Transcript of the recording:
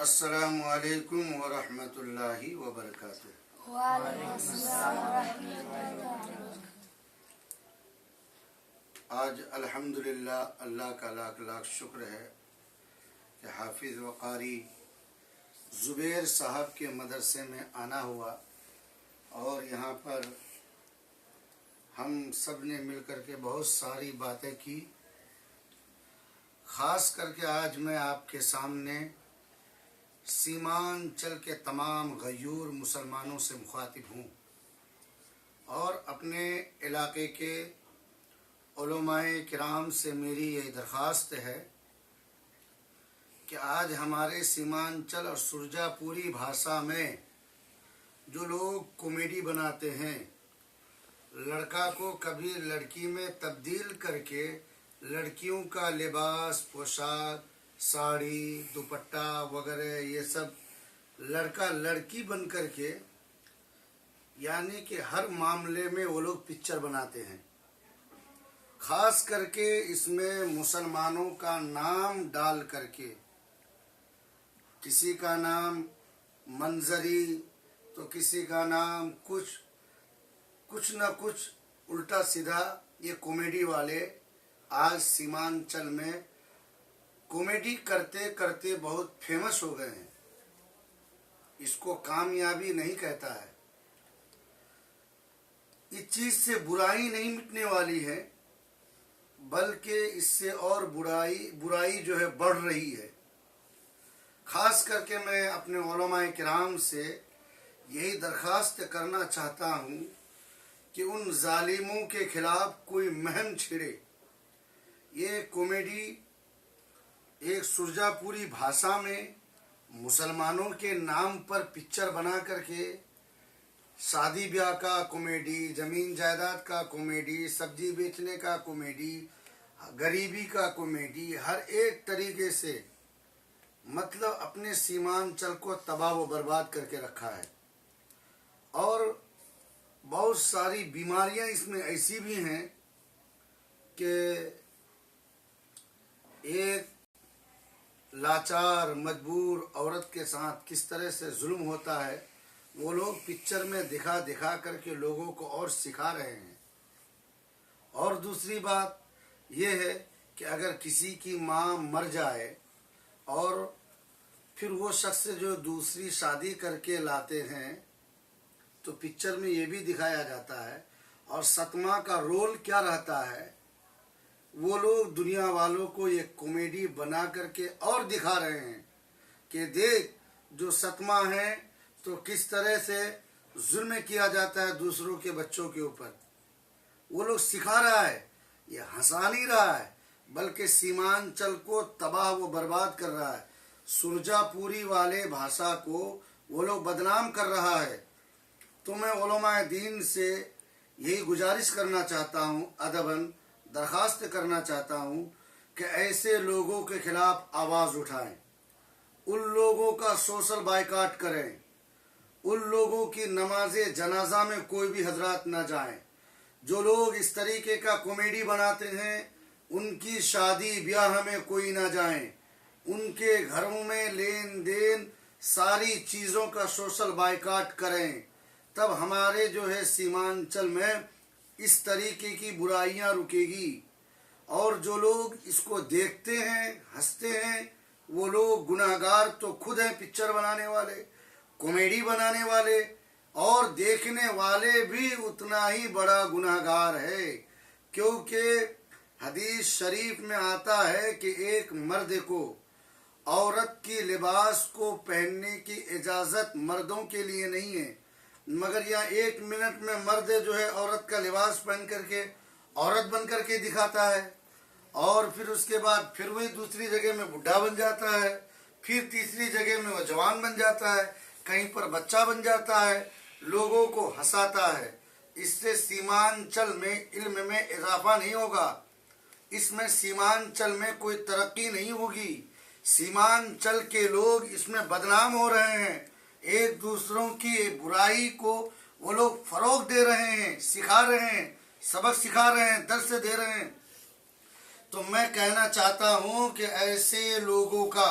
السلام علیکم ورحمۃ اللہ وبرکاتہ۔ وعلیکم السلام ورحمۃ اللہ وبرکاتہ۔ آج الحمدللہ اللہ کا لاکھ لاکھ شکر ہے کہ حافظ و قاری زبیر صاحب کے مدرسے میں آنا ہوا اور یہاں پر ہم سب نے مل کر کے بہت ساری باتیں کی۔ خاص کر کے آج میں آپ کے سامنے سیمانچل کے تمام غیور مسلمانوں سے مخاطب ہوں اور اپنے علاقے کے علماء کرام سے میری یہ درخواست ہے کہ آج ہمارے سیمانچل اور سرجا پوری بھاشا میں جو لوگ کامیڈی بناتے ہیں، لڑکا کو کبھی لڑکی میں تبدیل کر کے لڑکیوں کا لباس، پوشاک، ساڑی، دوپٹہ وغیرہ یہ سب لڑکا لڑکی بن کر کے، یعنی کہ ہر معاملے میں وہ لوگ پکچر بناتے ہیں۔ خاص کر کے اس میں مسلمانوں کا نام ڈال کر کے، کسی کا نام منظری تو کسی کا نام کچھ نہ کچھ الٹا سیدھا، یہ کامیڈی والے آج سیمانچل میں کامیڈی کرتے کرتے بہت فیمس ہو گئے ہیں۔ اس کو کامیابی نہیں کہتا ہے۔ اس چیز سے برائی نہیں مٹنے والی ہے، بلکہ اس سے اور برائی جو ہے بڑھ رہی ہے۔ خاص کر کے میں اپنے علماء کرام سے یہی درخواست کرنا چاہتا ہوں کہ ان ظالموں کے خلاف کوئی مہم چھڑے۔ یہ کامیڈی ایک سرجا پوری بھاشا میں مسلمانوں کے نام پر پکچر بنا کر کے شادی بیاہ کا کامیڈی، زمین جائیداد کا کامیڈی، سبزی بیچنے کا کامیڈی، غریبی کا کامیڈی، ہر ایک طریقے سے مطلب اپنے سیمانچل کو تباہ و برباد کر کے رکھا ہے۔ اور بہت ساری بیماریاں اس میں ایسی بھی ہیں کہ ایک لاچار مجبور عورت کے ساتھ کس طرح سے ظلم ہوتا ہے، وہ لوگ پکچر میں دکھا کر کے لوگوں کو اور سکھا رہے ہیں۔ اور دوسری بات یہ ہے کہ اگر کسی کی ماں مر جائے اور پھر وہ شخص جو دوسری شادی کر کے لاتے ہیں تو پکچر میں یہ بھی دکھایا جاتا ہے، اور ستمہ کا رول کیا رہتا ہے، وہ لوگ دنیا والوں کو یہ کامیڈی بنا کر کے اور دکھا رہے ہیں کہ دیکھ جو ستمہ ہے تو کس طرح سے ظلم کیا جاتا ہے دوسروں کے بچوں کے اوپر۔ وہ لوگ سکھا رہا ہے، یہ ہنسا نہیں رہا ہے، بلکہ سیمانچل کو تباہ و برباد کر رہا ہے۔ سرجا پوری والے بھاشا کو وہ لوگ بدنام کر رہا ہے۔ تو میں علماء دین سے یہی گزارش کرنا چاہتا ہوں، ادباً درخواست کرنا چاہتا ہوں کہ ایسے لوگوں کے خلاف آواز اٹھائیں، ان لوگوں کا سوشل بائیکاٹ کریں، ان لوگوں کی نماز جنازہ میں کوئی بھی حضرات نہ جائیں۔ جو لوگ اس طریقے کا کامیڈی بناتے ہیں ان کی شادی بیاہ میں کوئی نہ جائیں، ان کے گھروں میں لین دین ساری چیزوں کا سوشل بائیکاٹ کریں، تب ہمارے جو ہے سیمانچل میں اس طریقے کی برائیاں رکے گی۔ اور جو لوگ اس کو دیکھتے ہیں، ہنستے ہیں، وہ لوگ گناہگار تو خود ہیں، پکچر بنانے والے، کامیڈی بنانے والے، اور دیکھنے والے بھی اتنا ہی بڑا گناہگار ہے، کیونکہ حدیث شریف میں آتا ہے کہ ایک مرد کو عورت کی لباس کو پہننے کی اجازت مردوں کے لیے نہیں ہے، مگر یہاں 1 منٹ میں مرد جو ہے عورت کا لباس پہن کر کے عورت بن کر کے دکھاتا ہے، اور پھر اس کے بعد پھر وہی دوسری جگہ میں بڈھا بن جاتا ہے، پھر تیسری جگہ میں وہ جوان بن جاتا ہے، کہیں پر بچہ بن جاتا ہے، لوگوں کو ہنساتا ہے۔ اس سے سیمانچل میں علم میں اضافہ نہیں ہوگا، اس میں سیمانچل میں کوئی ترقی نہیں ہوگی، سیمانچل کے لوگ اس میں بدنام ہو رہے ہیں، ایک دوسروں کی برائی کو وہ لوگ فروغ دے رہے ہیں، سکھا رہے ہیں، سبق سکھا رہے ہیں، درس دے رہے ہیں۔ تو میں کہنا چاہتا ہوں کہ ایسے لوگوں کا